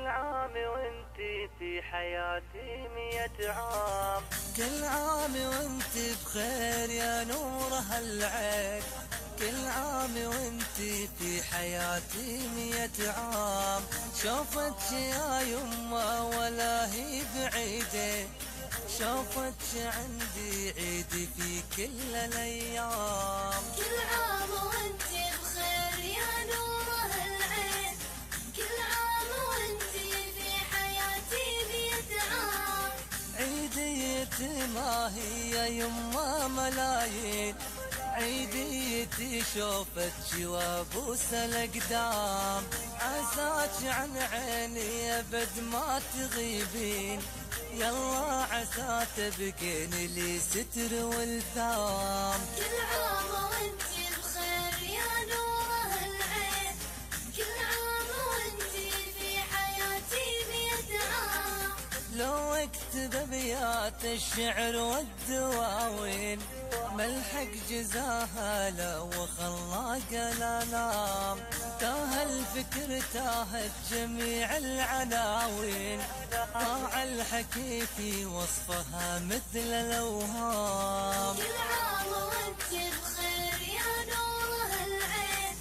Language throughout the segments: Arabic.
عام وانتي في حياتي 100 عام. كل عام وانتي بخير يا نور هالعين، كل عام وانتي في حياتي 100 عام. شوفتش يا يما ولا هي بعيدة، شوفتش عندي عيدي في كل الايام. كل عام وانتي بخير يا نور هالعين، كل عام وانتي في حياتي 100 عام. عيديتي ما هي يا يما ملايين، عيديتي شوفت جواب وسلقدام. عساك عن عيني ابد ما تغيبين، يلا عسى تبقين لي ستر والثام. كل عام وانتي بخير يا نور هالعين، كل عام وانتي في حياتي 100 عام. لو اكتب ابيات الشعر والدواوين، ملحق جزاها لو خلاق الالام. تاه الفكر تاهت جميع العناوين، ضاع الحكي في وصفها مثل الاوهام. كل عام وانتي بخير يا نور هالعين،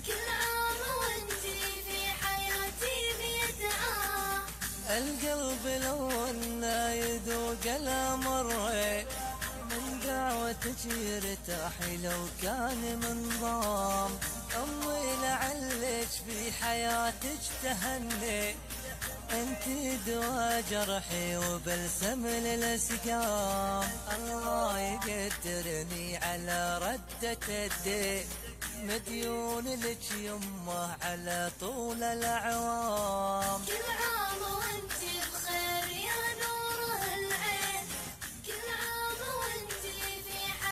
كل عام وانتي في حياتي 100 عام. القلب لو انه يذوق الامر، من دعوتك يرتاح لو كان منظام. امي لعلك في حياتك تهني، انتي دوا جرحي وبلسم للاسقام. الله يقدرني على ردة الدين، مديون لك يمه على طول الاعوام. كل عام